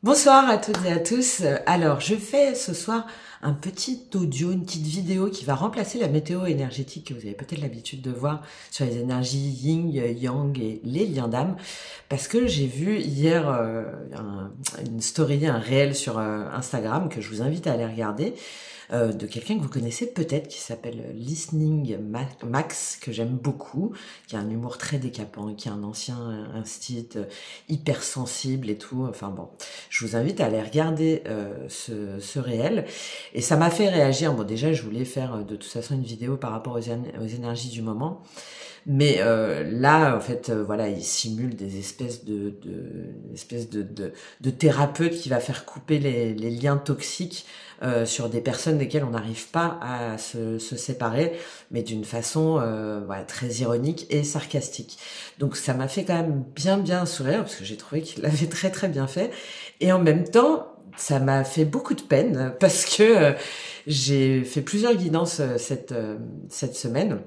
Bonsoir à toutes et à tous. Alors, je fais ce soir un petit audio, une petite vidéo qui va remplacer la météo énergétique que vous avez peut-être l'habitude de voir sur les énergies yin, yang et les liens d'âme. Parce que j'ai vu hier une story, un réel sur Instagram que je vous invite à aller regarder. De quelqu'un que vous connaissez peut-être qui s'appelle Listening Max, que j'aime beaucoup, qui a un humour très décapant, qui a un ancien instinct hyper sensible et tout. Enfin bon, je vous invite à aller regarder ce réel. Et ça m'a fait réagir. Bon, déjà, je voulais faire de toute façon une vidéo par rapport aux énergies du moment. Mais là, en fait, voilà, il simule des espèces de thérapeute qui va faire couper les liens toxiques sur des personnes desquelles on n'arrive pas à se séparer, mais d'une façon voilà, très ironique et sarcastique. Donc ça m'a fait quand même bien sourire, parce que j'ai trouvé qu'il l'avait très bien fait. Et en même temps, ça m'a fait beaucoup de peine, parce que j'ai fait plusieurs guidances cette semaine,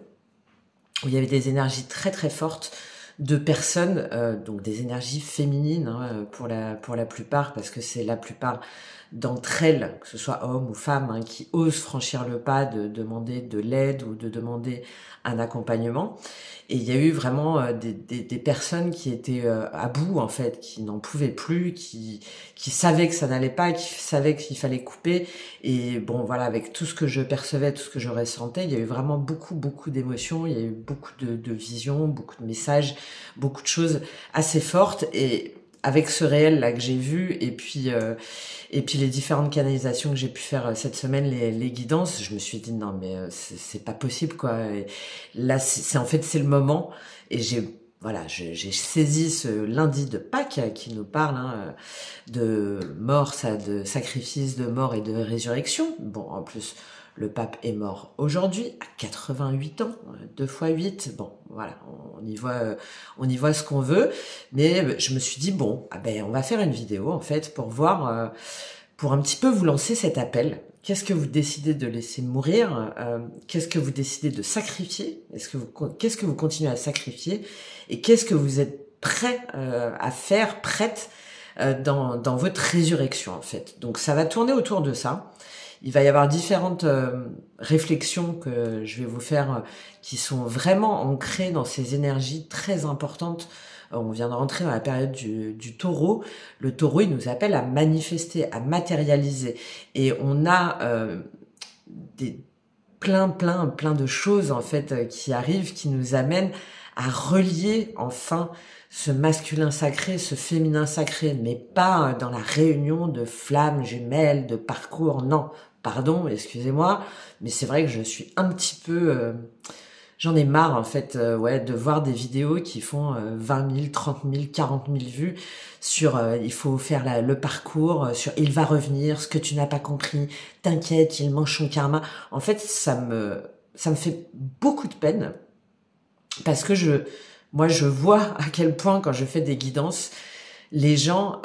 où il y avait des énergies très fortes de personnes, donc des énergies féminines hein, pour la plupart, parce que c'est la plupart d'entre elles, que ce soit hommes ou femmes, hein, qui osent franchir le pas de demander de l'aide ou de demander un accompagnement. Et il y a eu vraiment des personnes qui étaient à bout, en fait, qui n'en pouvaient plus, qui savaient que ça n'allait pas, qui savaient qu'il fallait couper. Et bon, voilà, avec tout ce que je percevais, tout ce que je ressentais, il y a eu vraiment beaucoup d'émotions, il y a eu beaucoup de visions, beaucoup de messages, beaucoup de choses assez fortes. Et avec ce réel là que j'ai vu et puis les différentes canalisations que j'ai pu faire cette semaine, les guidances, je me suis dit non mais c'est pas possible quoi. Et là c'est en fait c'est le moment et j'ai saisi ce lundi de Pâques qui nous parle hein, de mort, ça, de sacrifice, de mort et de résurrection. Bon, en plus, le pape est mort aujourd'hui à 88 ans, 2 fois 8. Bon, voilà, on y voit ce qu'on veut. Mais je me suis dit bon, ah ben on va faire une vidéo en fait pour voir, pour un petit peu vous lancer cet appel. Qu'est-ce que vous décidez de laisser mourir Qu'est-ce que vous décidez de sacrifier Qu'est-ce que vous continuez à sacrifier Et qu'est-ce que vous êtes prêt à faire, prête dans votre résurrection en fait. Donc ça va tourner autour de ça. Il va y avoir différentes réflexions que je vais vous faire qui sont vraiment ancrées dans ces énergies très importantes. On vient de rentrer dans la période du taureau. Le taureau, il nous appelle à manifester, à matérialiser. Et on a des plein de choses en fait qui arrivent, qui nous amènent à relier enfin ce masculin sacré, ce féminin sacré, mais pas dans la réunion de flammes jumelles, de parcours, non, pardon, excusez-moi, mais c'est vrai que je suis un petit peu... j'en ai marre en fait ouais, de voir des vidéos qui font 20 000, 30 000, 40 000 vues sur il faut faire le parcours, sur il va revenir, ce que tu n'as pas compris, t'inquiète, il mange son karma. En fait, ça me fait beaucoup de peine parce que moi je vois à quel point quand je fais des guidances, les gens,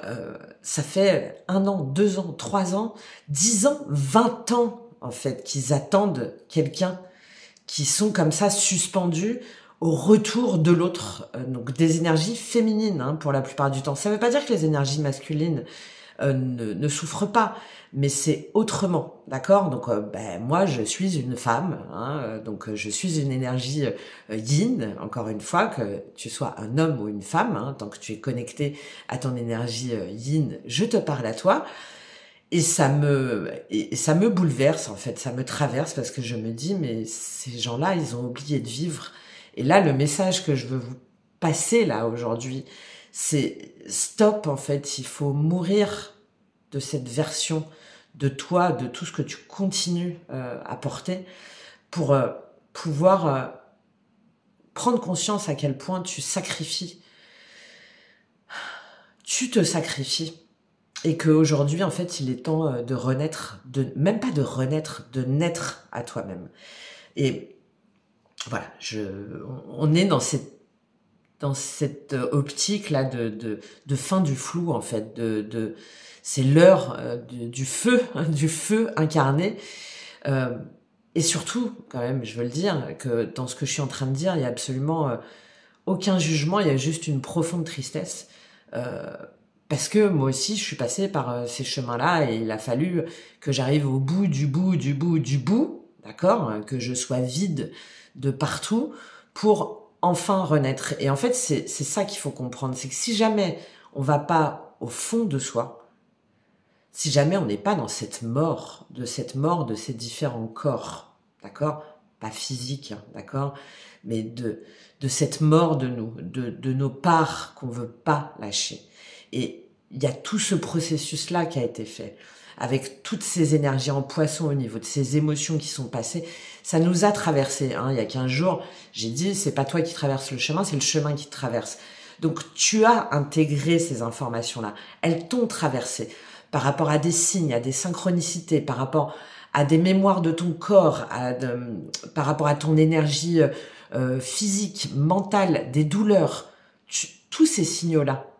ça fait 1 an, 2 ans, 3 ans, 10 ans, 20 ans en fait qu'ils attendent quelqu'un, qui sont comme ça suspendus au retour de l'autre, donc des énergies féminines hein, pour la plupart du temps. Ça ne veut pas dire que les énergies masculines ne souffrent pas, mais c'est autrement, d'accord. Donc moi je suis une femme, hein, donc je suis une énergie yin, encore une fois, que tu sois un homme ou une femme, hein, tant que tu es connecté à ton énergie yin, je te parle à toi. Et ça me bouleverse en fait, ça me traverse parce que je me dis mais ces gens-là, ils ont oublié de vivre. Et là, le message que je veux vous passer là aujourd'hui, c'est stop en fait, il faut mourir de cette version de toi, de tout ce que tu continues à porter pour pouvoir prendre conscience à quel point tu sacrifies. Tu te sacrifies. Et qu'aujourd'hui, en fait, il est temps de renaître, même pas de renaître, de naître à toi-même. Et voilà, on est dans cette optique-là de fin du flou, en fait. C'est l'heure du feu, hein, du feu incarné. Et surtout, quand même, je veux le dire, que dans ce que je suis en train de dire, il y a absolument aucun jugement, il y a juste une profonde tristesse. Parce que moi aussi, je suis passée par ces chemins-là et il a fallu que j'arrive au bout du bout du bout du bout, d'accord, que je sois vide de partout pour enfin renaître. Et en fait, c'est ça qu'il faut comprendre, c'est que si jamais on va pas au fond de soi, si jamais on n'est pas dans cette mort de ces différents corps, d'accord, pas physique, hein, d'accord, mais de cette mort de nous, de nos parts qu'on veut pas lâcher. Et il y a tout ce processus-là qui a été fait, avec toutes ces énergies en poisson au niveau de ces émotions qui sont passées. Ça nous a traversé. Hein. Il y a 15 jours, j'ai dit, c'est pas toi qui traverses le chemin, c'est le chemin qui te traverse. Donc tu as intégré ces informations-là. Elles t'ont traversé par rapport à des signes, à des synchronicités, par rapport à des mémoires de ton corps, par rapport à ton énergie physique, mentale, des douleurs. Tous ces signaux-là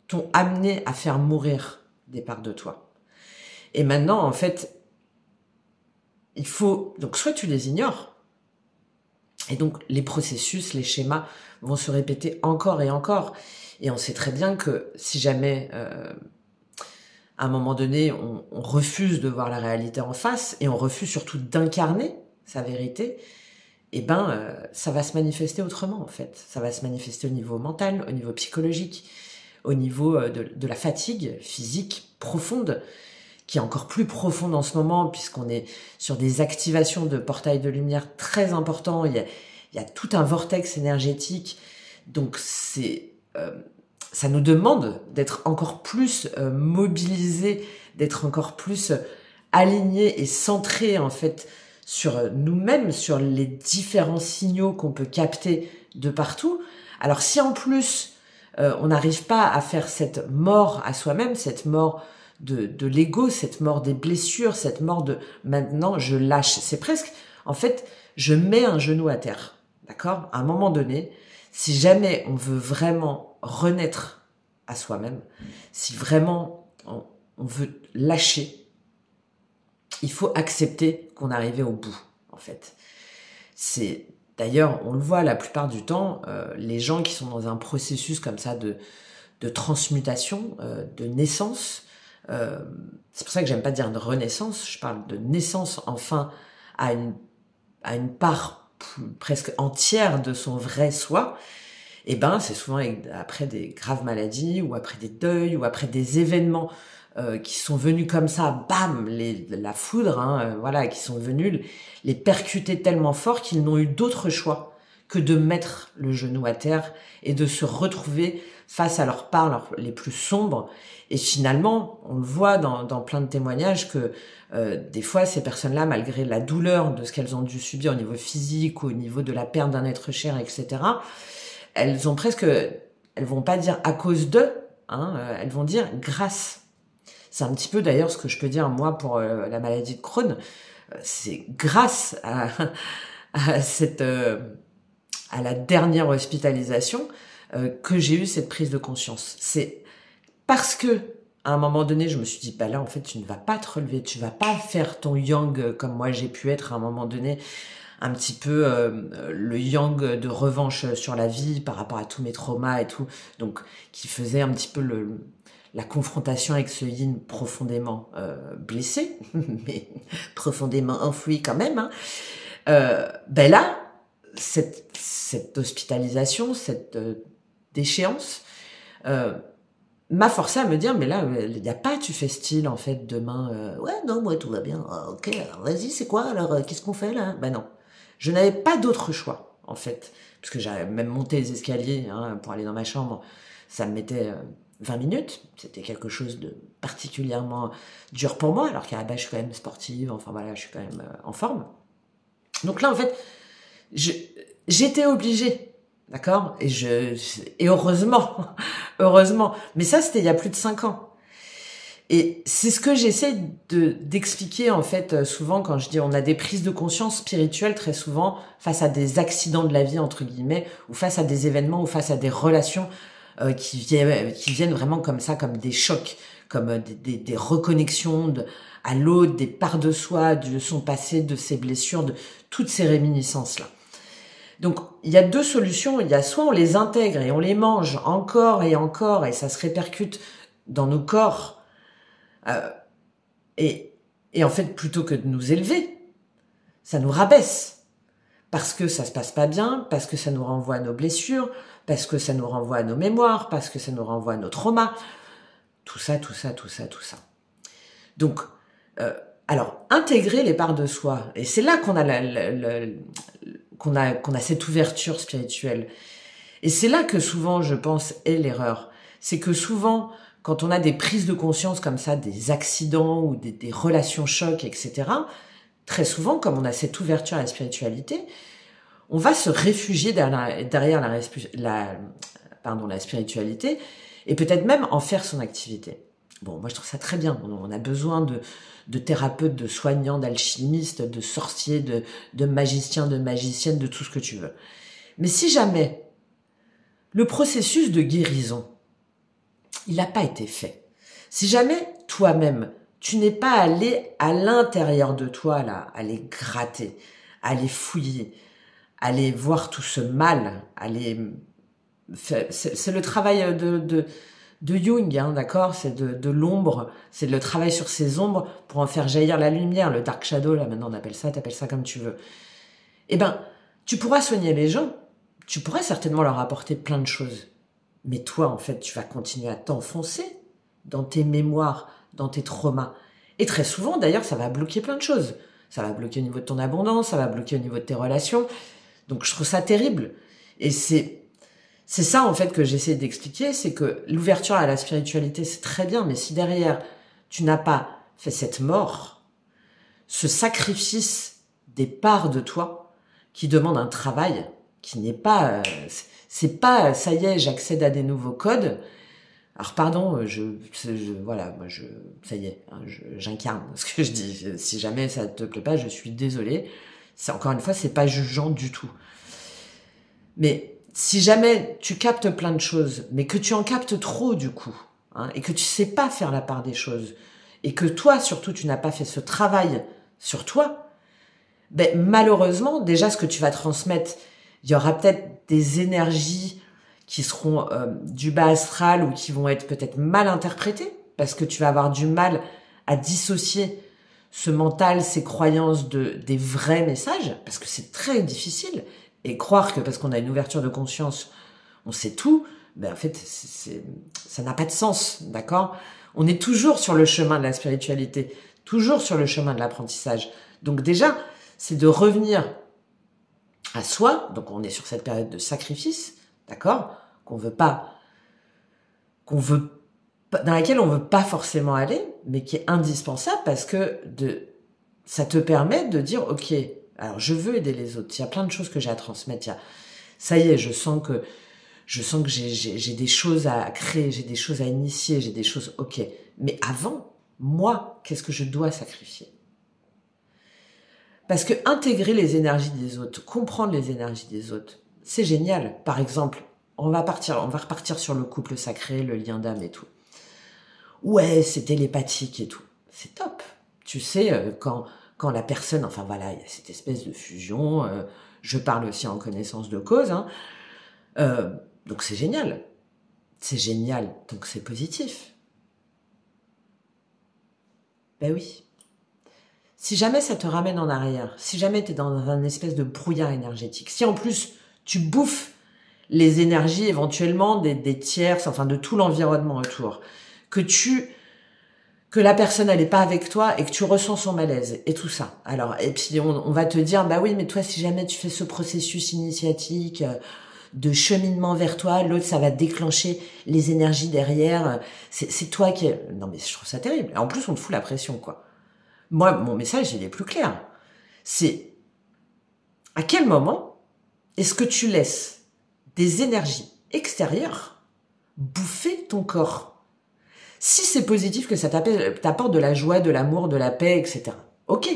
t'ont amené à faire mourir des parts de toi. Et maintenant, en fait, il faut... Donc, soit tu les ignores, et donc les processus, les schémas vont se répéter encore et encore. Et on sait très bien que si jamais, à un moment donné, on refuse de voir la réalité en face, et on refuse surtout d'incarner sa vérité, eh ben, ça va se manifester autrement, en fait. Ça va se manifester au niveau mental, au niveau psychologique, au niveau de la fatigue physique profonde, qui est encore plus profonde en ce moment, puisqu'on est sur des activations de portails de lumière très importants. Il y a tout un vortex énergétique. Donc, ça nous demande d'être encore plus mobilisés, d'être encore plus alignés et centrés, en fait, sur nous-mêmes, sur les différents signaux qu'on peut capter de partout. Alors, si en plus, on n'arrive pas à faire cette mort à soi-même, cette mort de l'ego, cette mort des blessures, cette mort de maintenant je lâche. C'est presque, en fait, je mets un genou à terre, d'accord ? À un moment donné, si jamais on veut vraiment renaître à soi-même, si vraiment on veut lâcher, il faut accepter qu'on est arrivé au bout, en fait. C'est d'ailleurs, on le voit la plupart du temps, les gens qui sont dans un processus comme ça de transmutation, de naissance, c'est pour ça que j'aime pas dire de renaissance, je parle de naissance enfin à une part presque entière de son vrai soi, et ben c'est souvent après des graves maladies, ou après des deuils, ou après des événements qui sont venus comme ça, bam, la foudre, hein, voilà, qui sont venus les percuter tellement fort qu'ils n'ont eu d'autre choix que de mettre le genou à terre et de se retrouver face à leurs parts les plus sombres. Et finalement, on le voit dans plein de témoignages que des fois, ces personnes-là, malgré la douleur de ce qu'elles ont dû subir au niveau physique, au niveau de la perte d'un être cher, etc., elles vont pas dire à cause d'eux, hein, elles vont dire grâce. C'est un petit peu d'ailleurs ce que je peux dire moi pour la maladie de Crohn. C'est grâce à la dernière hospitalisation que j'ai eu cette prise de conscience. C'est parce que à un moment donné, je me suis dit, bah là, en fait, tu ne vas pas te relever, tu vas pas faire ton yang comme moi j'ai pu être à un moment donné, un petit peu le yang de revanche sur la vie par rapport à tous mes traumas et tout, donc qui faisait un petit peu la confrontation avec ce yin profondément blessé, mais profondément enfoui quand même. Hein. Ben là, cette hospitalisation, cette déchéance, m'a forcé à me dire, mais là, il n'y a pas, tu fais style, en fait, demain, ouais, non, moi, tout va bien, ok, alors vas-y, c'est quoi, alors, qu'est-ce qu'on fait, là? Ben non. Je n'avais pas d'autre choix, en fait, parce que j'avais même monté les escaliers, hein, pour aller dans ma chambre, ça me mettait 20 minutes, c'était quelque chose de particulièrement dur pour moi, alors qu'à la base, je suis quand même sportive, enfin voilà, je suis quand même en forme. Donc là, en fait, j'étais obligée, d'accord, et heureusement, heureusement. Mais ça, c'était il y a plus de 5 ans. Et c'est ce que j'essaie d'expliquer, en fait, souvent quand je dis on a des prises de conscience spirituelles très souvent face à des accidents de la vie, entre guillemets, ou face à des événements, ou face à des relations qui viennent vraiment comme ça, comme des chocs, comme des reconnexions à l'autre, des parts de soi, de son passé, de ses blessures, de toutes ces réminiscences-là. Donc, il y a deux solutions. Il y a soit on les intègre et on les mange encore et ça se répercute dans nos corps. Euh, et en fait, plutôt que de nous élever, ça nous rabaisse. Parce que ça se passe pas bien, parce que ça nous renvoie à nos blessures, parce que ça nous renvoie à nos mémoires, parce que ça nous renvoie à nos traumas. Tout ça. Donc, alors, intégrer les parts de soi. Et c'est là qu'on a qu'on a cette ouverture spirituelle. Et c'est là que souvent, je pense, est l'erreur. C'est que souvent, quand on a des prises de conscience comme ça, des accidents ou des relations chocs, etc., très souvent, comme on a cette ouverture à la spiritualité, on va se réfugier derrière la spiritualité et peut-être même en faire son activité. Bon, moi je trouve ça très bien. On a besoin de thérapeutes, de soignants, d'alchimistes, de sorciers, de magiciens, de magiciennes, de tout ce que tu veux. Mais si jamais le processus de guérison, il n'a pas été fait, si jamais toi-même, tu n'es pas allé à l'intérieur de toi, là, aller gratter, aller fouiller, aller voir tout ce mal, c'est le travail de Jung, hein, d'accord? C'est de l'ombre, c'est le travail sur ces ombres pour en faire jaillir la lumière, le dark shadow, là, maintenant on appelle ça, t'appelles ça comme tu veux. Eh ben, tu pourras soigner les gens, tu pourras certainement leur apporter plein de choses. Mais toi, en fait, tu vas continuer à t'enfoncer dans tes mémoires, dans tes traumas. Et très souvent, d'ailleurs, ça va bloquer plein de choses. Ça va bloquer au niveau de ton abondance, ça va bloquer au niveau de tes relations. Donc, je trouve ça terrible. Et c'est ça, en fait, que j'essaie d'expliquer, c'est que l'ouverture à la spiritualité, c'est très bien, mais si derrière, tu n'as pas fait cette mort, ce sacrifice des parts de toi, qui demande un travail, qui n'est pas... c'est pas, ça y est, j'accède à des nouveaux codes. Alors pardon, voilà, moi ça y est, hein, j'incarne ce que je dis. Si jamais ça te plaît pas, je suis désolée. C'est encore une fois, c'est pas jugeant du tout. Mais si jamais tu captes plein de choses, mais que tu en captes trop du coup, hein, et que tu sais pas faire la part des choses, et que toi surtout tu n'as pas fait ce travail sur toi, ben malheureusement déjà ce que tu vas transmettre, il y aura peut-être des énergies qui seront du bas astral ou qui vont être peut-être mal interprétées parce que tu vas avoir du mal à dissocier ce mental, ces croyances des vrais messages, parce que c'est très difficile. Et croire que parce qu'on a une ouverture de conscience, on sait tout, ben en fait, ça n'a pas de sens, d'accord? On est toujours sur le chemin de la spiritualité, toujours sur le chemin de l'apprentissage. Donc déjà, c'est de revenir à soi, donc on est sur cette période de sacrifice, d'accord, dans laquelle on veut pas forcément aller, mais qui est indispensable parce que ça te permet de dire, ok, alors je veux aider les autres, il y a plein de choses que j'ai à transmettre, ça y est, je sens que j'ai des choses à créer, j'ai des choses à initier, j'ai des choses, ok, mais avant, moi, qu'est-ce que je dois sacrifier? Parce que intégrer les énergies des autres, comprendre les énergies des autres, c'est génial. Par exemple, on va repartir sur le couple sacré, le lien d'âme et tout. Ouais, c'est télépathique et tout. C'est top. Tu sais, quand la personne, enfin voilà, il y a cette espèce de fusion, je parle aussi en connaissance de cause, hein, donc c'est génial. C'est génial, donc c'est positif. Ben oui. Si jamais ça te ramène en arrière, si jamais tu es dans un espèce de brouillard énergétique, si en plus tu bouffes les énergies éventuellement des tierces, enfin de tout l'environnement autour, que la personne elle est pas avec toi et que tu ressens son malaise et tout ça. Alors et puis on va te dire bah oui mais toi si jamais tu fais ce processus initiatique de cheminement vers toi, l'autre ça va déclencher les énergies derrière, c'est toi qui non mais je trouve ça terrible. Et en plus on te fout la pression quoi. Moi, mon message, il est plus clair. C'est à quel moment est-ce que tu laisses des énergies extérieures bouffer ton corps? Si c'est positif, que ça t'apporte de la joie, de l'amour, de la paix, etc. Ok.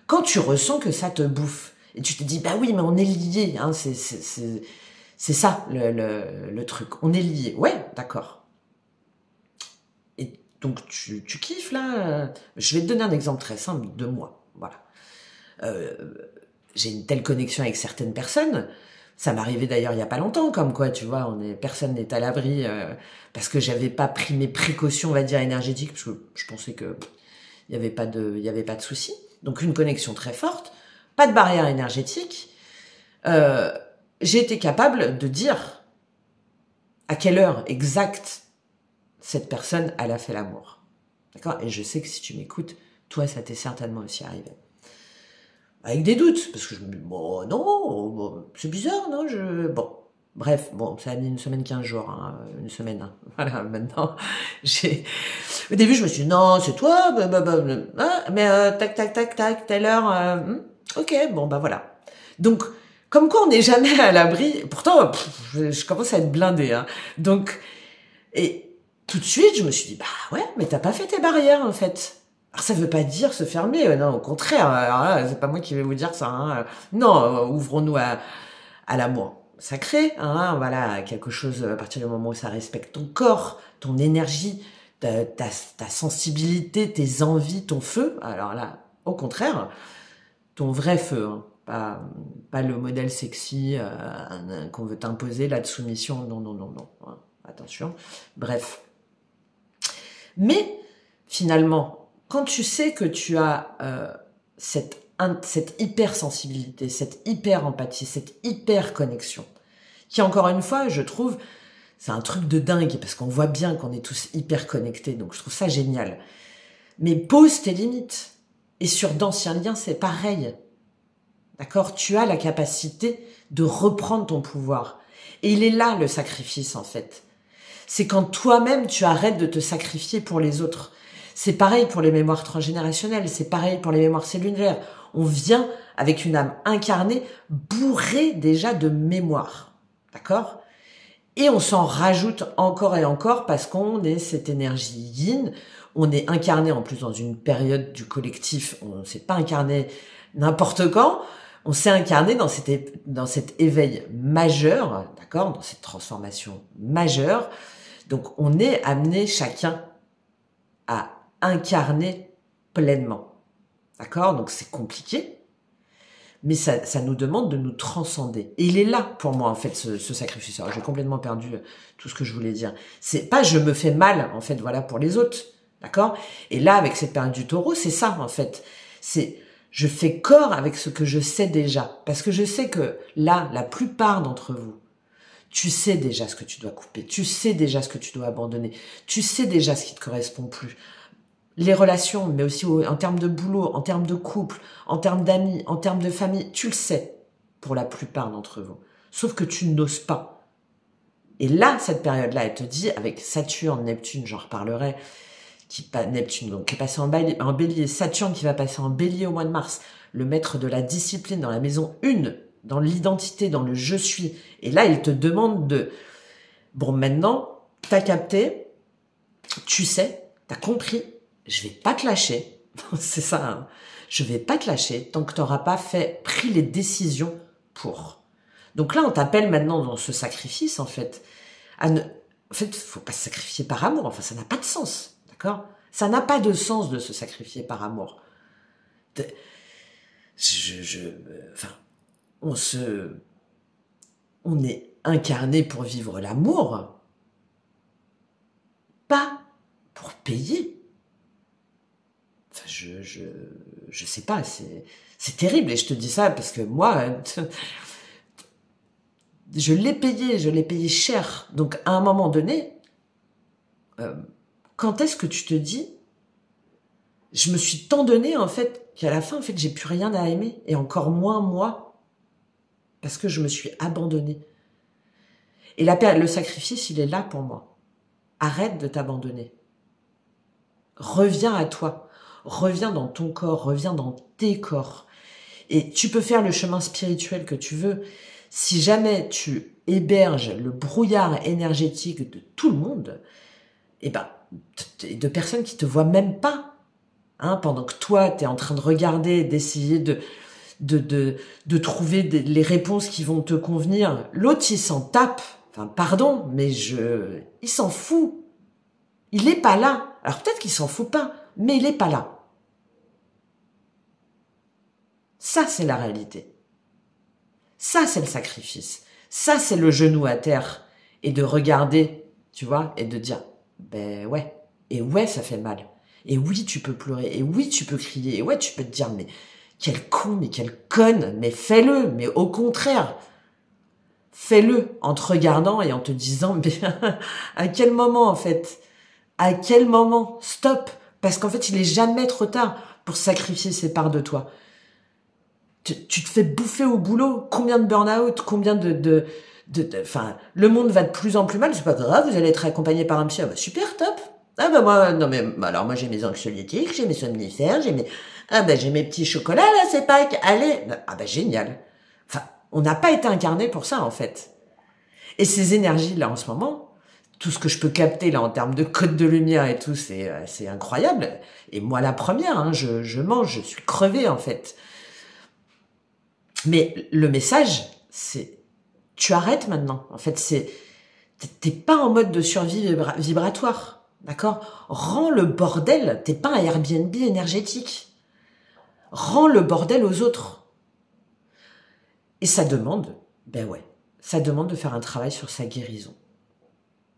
Quand tu ressens que ça te bouffe, et tu te dis, bah oui, mais on est liés, hein, c'est ça le truc. On est liés. Ouais, d'accord. Donc tu kiffes là. Je vais te donner un exemple très simple de moi. Voilà. j'ai une telle connexion avec certaines personnes. Ça m'arrivait d'ailleurs il y a pas longtemps, comme quoi, tu vois, personne n'est à l'abri parce que j'avais pas pris mes précautions, on va dire, énergétiques, parce que je pensais que il y avait pas de souci. Donc une connexion très forte, pas de barrière énergétique. J'ai été capable de dire à quelle heure exacte cette personne, elle a fait l'amour. D'accord? Et je sais que si tu m'écoutes, toi, ça t'est certainement aussi arrivé. Avec des doutes, parce que je me dis, bon, non, bon, c'est bizarre, non, bon. Bref, bon, ça a mis 1 semaine, 15 jours, hein, 1 semaine, hein. Voilà, maintenant, au début, je me suis dit, non, c'est toi, mais tac, tac, tac, tac, telle heure, ok, bon, bah voilà. Donc, comme quoi on n'est jamais à l'abri, pourtant, je commence à être blindée, hein. Donc, et tout de suite, je me suis dit, bah ouais, mais t'as pas fait tes barrières, en fait. Alors ça veut pas dire se fermer, non, au contraire. Alors là, c'est pas moi qui vais vous dire ça. Hein. Non, ouvrons-nous à l'amour sacré. Hein, voilà, quelque chose à partir du moment où ça respecte ton corps, ton énergie, ta sensibilité, tes envies, ton feu. Alors là, au contraire, ton vrai feu. Hein, pas le modèle sexy qu'on veut t'imposer, là de soumission. Non, non, non, non. Hein, attention. Bref. Mais finalement, quand tu sais que tu as cette hypersensibilité, cette hyper-empathie, cette hyper-connexion, qui encore une fois, je trouve, c'est un truc de dingue, parce qu'on voit bien qu'on est tous hyper connectés, donc je trouve ça génial. Mais pose tes limites. Et sur d'anciens liens, c'est pareil. D'accord? Tu as la capacité de reprendre ton pouvoir. Et il est là le sacrifice, en fait. C'est quand toi-même, tu arrêtes de te sacrifier pour les autres. C'est pareil pour les mémoires transgénérationnelles, c'est pareil pour les mémoires cellulaires. On vient avec une âme incarnée, bourrée déjà de mémoire. D'accord? Et on s'en rajoute encore et encore parce qu'on est cette énergie yin. On est incarné en plus dans une période du collectif. On ne s'est pas incarné n'importe quand. On s'est incarné dans cet éveil majeur, d'accord? Dans cette transformation majeure. Donc on est amené chacun à incarner pleinement. D'accord? Donc c'est compliqué, mais ça nous demande de nous transcender. Et il est là pour moi, en fait, ce sacrifice. Alors, j'ai complètement perdu tout ce que je voulais dire. C'est pas je me fais mal, en fait, voilà, pour les autres. D'accord? Et là, avec cette période du taureau, c'est ça, en fait. C'est je fais corps avec ce que je sais déjà. Parce que je sais que là, la plupart d'entre vous, tu sais déjà ce que tu dois couper, tu sais déjà ce que tu dois abandonner, tu sais déjà ce qui te correspond plus. Les relations, mais aussi en termes de boulot, en termes de couple, en termes d'amis, en termes de famille, tu le sais pour la plupart d'entre vous. Sauf que tu n'oses pas. Et là, cette période-là, elle te dit, avec Saturne, Neptune, j'en reparlerai, Neptune donc, qui est passé en bélier, Saturne qui va passer en bélier au mois de mars, le maître de la discipline dans la maison 1, dans l'identité, dans le je suis. Et là, il te demande de... Bon, maintenant, t'as capté, tu sais, t'as compris, je vais pas te lâcher. C'est ça, hein. Je vais pas te lâcher tant que t'auras pas pris les décisions pour. Donc là, on t'appelle maintenant dans ce sacrifice, en fait. En fait, faut pas se sacrifier par amour. Enfin, ça n'a pas de sens. D'accord? Ça n'a pas de sens de se sacrifier par amour. Enfin, on est incarné pour vivre l'amour, pas pour payer. Enfin, je sais pas, c'est terrible. Et je te dis ça parce que moi, je l'ai payé cher. Donc, à un moment donné, quand est-ce que tu te dis, je me suis tant donné, en fait, qu'à la fin, en fait, j'ai plus rien à aimer. Et encore moins moi. Parce que je me suis abandonnée. Et le sacrifice, il est là pour moi. Arrête de t'abandonner. Reviens à toi. Reviens dans ton corps. Reviens dans tes corps. Et tu peux faire le chemin spirituel que tu veux. Si jamais tu héberges le brouillard énergétique de tout le monde, eh ben, de personnes qui te voient même pas, hein, pendant que toi, tu es en train de regarder, d'essayer de trouver les réponses qui vont te convenir. L'autre, il s'en tape. Enfin, pardon, mais il s'en fout. Il est pas là. Alors peut-être qu'il s'en fout pas, mais il est pas là. Ça, c'est la réalité. Ça, c'est le sacrifice. Ça, c'est le genou à terre et de regarder, tu vois, et de dire, ben ouais, et ouais, ça fait mal. Et oui, tu peux pleurer, et oui, tu peux crier, et ouais, tu peux te dire, mais quel con, mais quelle conne, mais fais-le, mais au contraire, fais-le en te regardant et en te disant, mais à quel moment, en fait? À quel moment? Stop! Parce qu'en fait, il est jamais trop tard pour sacrifier ces parts de toi. Tu te fais bouffer au boulot. Combien de burn-out? Combien enfin, le monde va de plus en plus mal. C'est pas grave, vous allez être accompagné par un psy. Ah bah, super, top. Ah bah moi, non mais, alors moi j'ai mes anxiolytiques, j'ai mes somnifères, j'ai mes petits chocolats là, c'est Pâques. Allez. Ah bah génial. Enfin, on n'a pas été incarné pour ça en fait. Et ces énergies là en ce moment, tout ce que je peux capter là en termes de code de lumière et tout, c'est incroyable. Et moi la première, hein, je mange, je suis crevée en fait. Mais le message, c'est tu arrêtes maintenant. En fait, t'es pas en mode de survie vibratoire, d'accord? Rends le bordel. T'es pas un Airbnb énergétique. Rends le bordel aux autres. Et ça demande, ben ouais, ça demande de faire un travail sur sa guérison,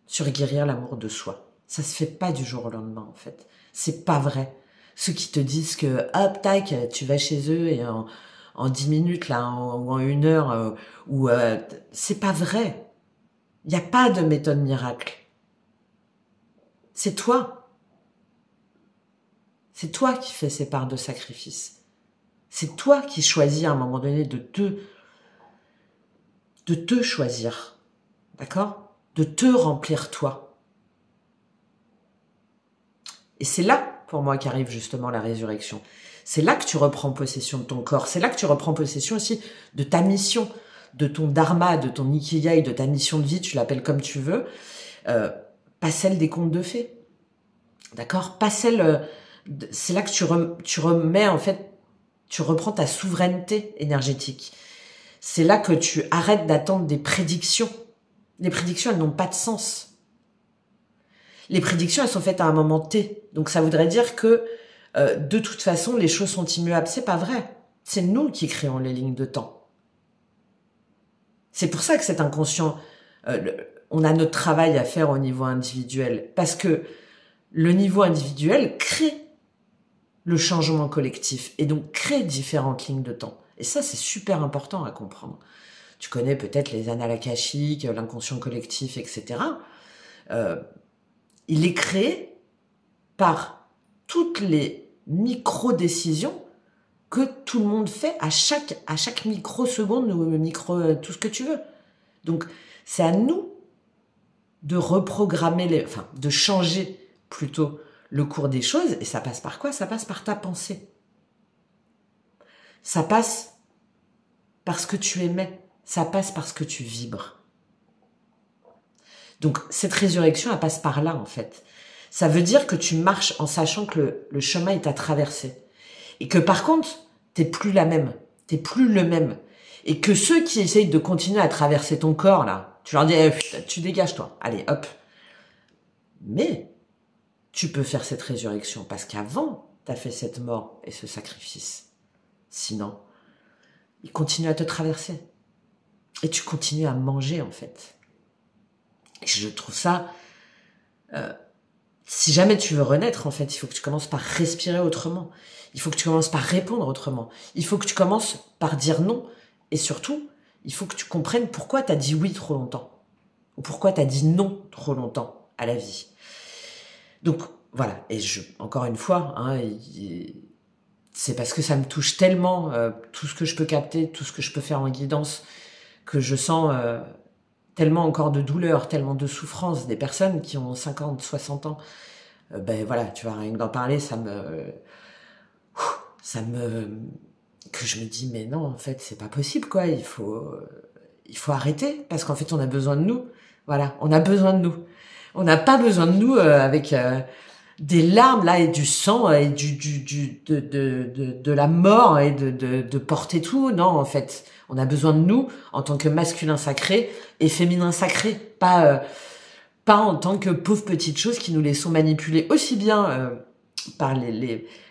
sur guérir l'amour de soi. Ça se fait pas du jour au lendemain, en fait. C'est pas vrai. Ceux qui te disent que, hop, tac, tu vas chez eux et en 10 minutes, là, ou en 1 heure, c'est pas vrai. Il n'y a pas de méthode miracle. C'est toi. C'est toi qui fais ces parts de sacrifice. C'est toi qui choisis à un moment donné de te choisir. D'accord? De te remplir toi. Et c'est là, pour moi, qu'arrive justement la résurrection. C'est là que tu reprends possession de ton corps. C'est là que tu reprends possession aussi de ta mission, de ton dharma, de ton ikigai, de ta mission de vie, tu l'appelles comme tu veux. Pas celle des contes de fées. D'accord? Pas celle... c'est là que tu remets, en fait, tu reprends ta souveraineté énergétique. C'est là que tu arrêtes d'attendre des prédictions. Les prédictions, elles n'ont pas de sens. Les prédictions, elles sont faites à un moment T. Donc ça voudrait dire que de toute façon, les choses sont immuables. C'est pas vrai. C'est nous qui créons les lignes de temps. C'est pour ça que cet inconscient, on a notre travail à faire au niveau individuel. Parce que le niveau individuel crée le changement collectif et donc crée différentes lignes de temps. Et ça, c'est super important à comprendre. Tu connais peut-être les annales akashiques, l'inconscient collectif, etc. Il est créé par toutes les micro-décisions que tout le monde fait à chaque microseconde ou micro tout ce que tu veux. Donc, c'est à nous de reprogrammer, de changer plutôt le cours des choses. Et ça passe par quoi? Ça passe par ta pensée. Ça passe parce que tu émets. Ça passe parce que tu vibres. Donc, cette résurrection, elle passe par là, en fait. Ça veut dire que tu marches en sachant que le chemin est à traverser. Et que par contre, t'es plus la même. T'es plus le même. Et que ceux qui essayent de continuer à traverser ton corps, là, tu leur dis, tu dégages toi. Allez, hop. Mais, tu peux faire cette résurrection parce qu'avant, t'as fait cette mort et ce sacrifice. Sinon, il continue à te traverser. Et tu continues à manger, en fait. Et je trouve ça... si jamais tu veux renaître, en fait, il faut que tu commences par respirer autrement. Il faut que tu commences par répondre autrement. Il faut que tu commences par dire non. Et surtout, il faut que tu comprennes pourquoi tu as dit oui trop longtemps. Ou pourquoi tu as dit non trop longtemps à la vie. Donc, voilà. Et encore une fois, hein, c'est parce que ça me touche tellement, tout ce que je peux capter, tout ce que je peux faire en guidance, que je sens tellement encore de douleur, tellement de souffrance, des personnes qui ont 50, 60 ans. Ben voilà, tu vois, rien que d'en parler, que je me dis, mais non, en fait, c'est pas possible, quoi. Il faut arrêter, parce qu'en fait, on a besoin de nous. Voilà, on a besoin de nous. On n'a pas besoin de nous avec des larmes là et du sang et de la mort et de porter tout. Non, en fait, on a besoin de nous en tant que masculin sacré et féminin sacré, pas en tant que pauvres petites choses qui nous laissons manipuler aussi bien par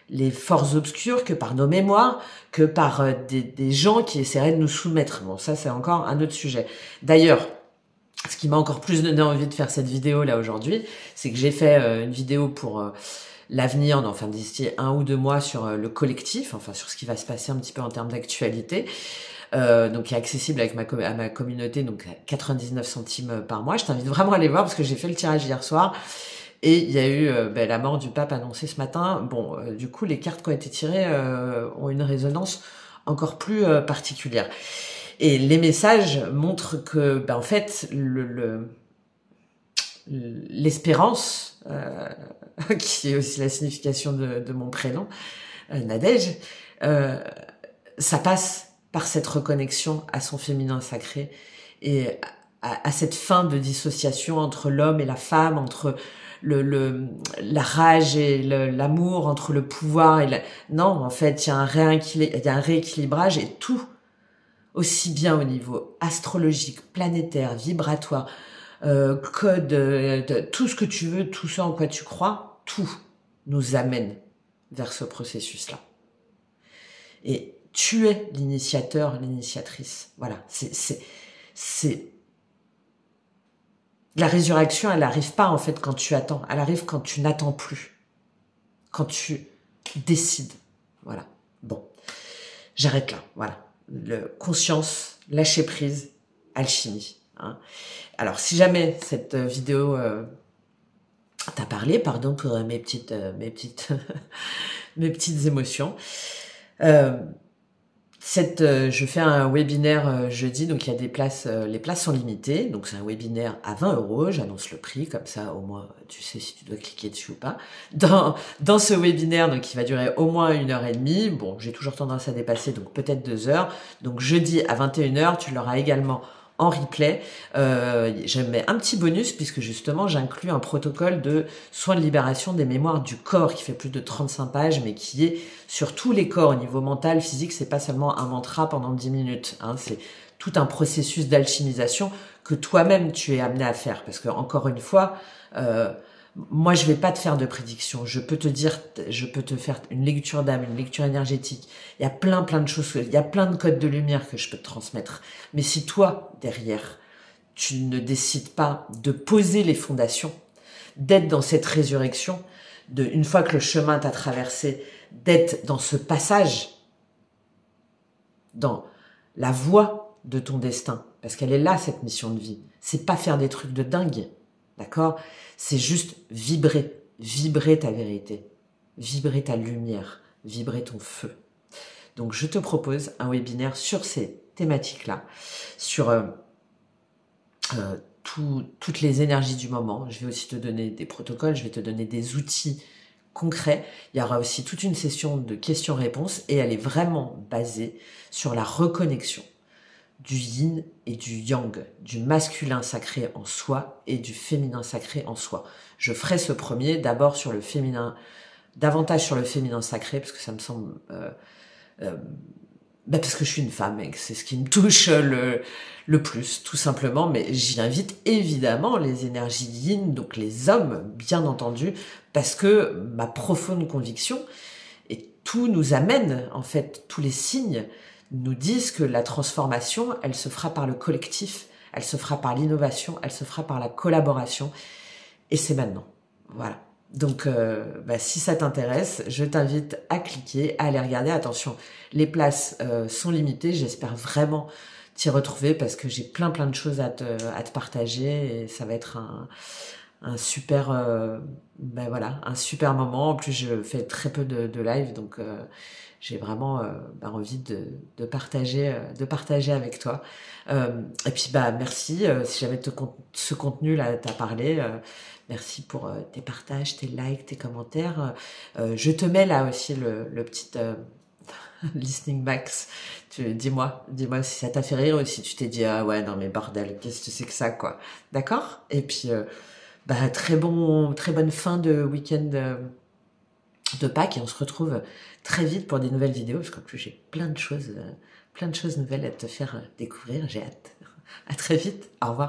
les forces obscures, que par nos mémoires, que par des gens qui essaieraient de nous soumettre. Bon, ça c'est encore un autre sujet. D'ailleurs, ce qui m'a encore plus donné envie de faire cette vidéo là aujourd'hui, c'est que j'ai fait une vidéo pour l'avenir, enfin d'ici 1 ou 2 mois sur le collectif, enfin sur ce qui va se passer un petit peu en termes d'actualité. Donc qui est accessible avec à ma communauté, donc à 99 centimes par mois. Je t'invite vraiment à aller voir parce que j'ai fait le tirage hier soir et il y a eu la mort du pape annoncée ce matin. Bon, du coup les cartes qui ont été tirées ont une résonance encore plus particulière. Et les messages montrent que, en fait, l'espérance, qui est aussi la signification de mon prénom, Nadège, ça passe par cette reconnexion à son féminin sacré et à cette fin de dissociation entre l'homme et la femme, entre la rage et l'amour, entre le pouvoir et non, en fait, il y a un rééquilibrage et tout, aussi bien au niveau astrologique, planétaire, vibratoire, code, tout ce que tu veux, tout ce en quoi tu crois, tout nous amène vers ce processus-là. Et tu es l'initiateur, l'initiatrice. Voilà, c'est la résurrection, elle n'arrive pas en fait quand tu attends, elle arrive quand tu n'attends plus, quand tu décides. Voilà. Bon, j'arrête là. Voilà. Conscience, lâcher prise, alchimie. Hein. Alors, si jamais cette vidéo t'a parlé, pardon pour mes petites émotions. Je fais un webinaire jeudi, donc il y a des places, les places sont limitées, donc c'est un webinaire à 20 €, j'annonce le prix, comme ça au moins tu sais si tu dois cliquer dessus ou pas. Dans ce webinaire, donc qui va durer au moins 1h30, bon j'ai toujours tendance à dépasser, donc peut-être 2 heures, donc jeudi à 21h, tu l'auras également en replay. Je mets un petit bonus puisque justement j'inclus un protocole de soins de libération des mémoires du corps qui fait plus de 35 pages mais qui est sur tous les corps au niveau mental, physique. C'est pas seulement un mantra pendant 10 minutes, hein, c'est tout un processus d'alchimisation que toi-même tu es amené à faire parce que encore une fois moi, je vais pas te faire de prédiction. Je peux te dire, je peux te faire une lecture d'âme, une lecture énergétique. Il y a plein de choses, il y a plein de codes de lumière que je peux te transmettre. Mais si toi, derrière, tu ne décides pas de poser les fondations, d'être dans cette résurrection, une fois que le chemin t'a traversé, d'être dans ce passage, dans la voie de ton destin, parce qu'elle est là, cette mission de vie. C'est pas faire des trucs de dingue. D'accord? C'est juste vibrer ta vérité, vibrer ta lumière, vibrer ton feu. Donc, je te propose un webinaire sur ces thématiques-là, sur toutes les énergies du moment. Je vais aussi te donner des protocoles, je vais te donner des outils concrets. Il y aura aussi toute une session de questions-réponses et elle est vraiment basée sur la reconnexion du yin et du yang, du masculin sacré en soi et du féminin sacré en soi. Je ferai ce premier d'abord sur le féminin, davantage sur le féminin sacré, parce que ça me semble... parce que je suis une femme et que c'est ce qui me touche le plus, tout simplement. Mais j'y invite évidemment les énergies yin, donc les hommes, bien entendu, parce que ma profonde conviction, et tout nous amène, en fait, tous les signes nous disent que la transformation, elle se fera par le collectif, elle se fera par l'innovation, elle se fera par la collaboration. Et c'est maintenant. Voilà. Donc, si ça t'intéresse, je t'invite à cliquer, à aller regarder. Attention, les places sont limitées. J'espère vraiment t'y retrouver parce que j'ai plein de choses à te partager et ça va être un super, un super moment. En plus, je fais très peu de live, donc j'ai vraiment envie de partager avec toi. Et puis merci si jamais ce contenu là t'a parlé. Merci pour tes partages, tes likes, tes commentaires. Je te mets là aussi le petit listening max. Dis-moi si ça t'a fait rire ou si tu t'es dit ah ouais non mais bordel, qu'est-ce que c'est que ça quoi. D'accord? Et puis très bonne fin de week-end de Pâques et on se retrouve très vite pour des nouvelles vidéos parce qu'en plus j'ai plein de choses nouvelles à te faire découvrir. J'ai hâte. À très vite. Au revoir.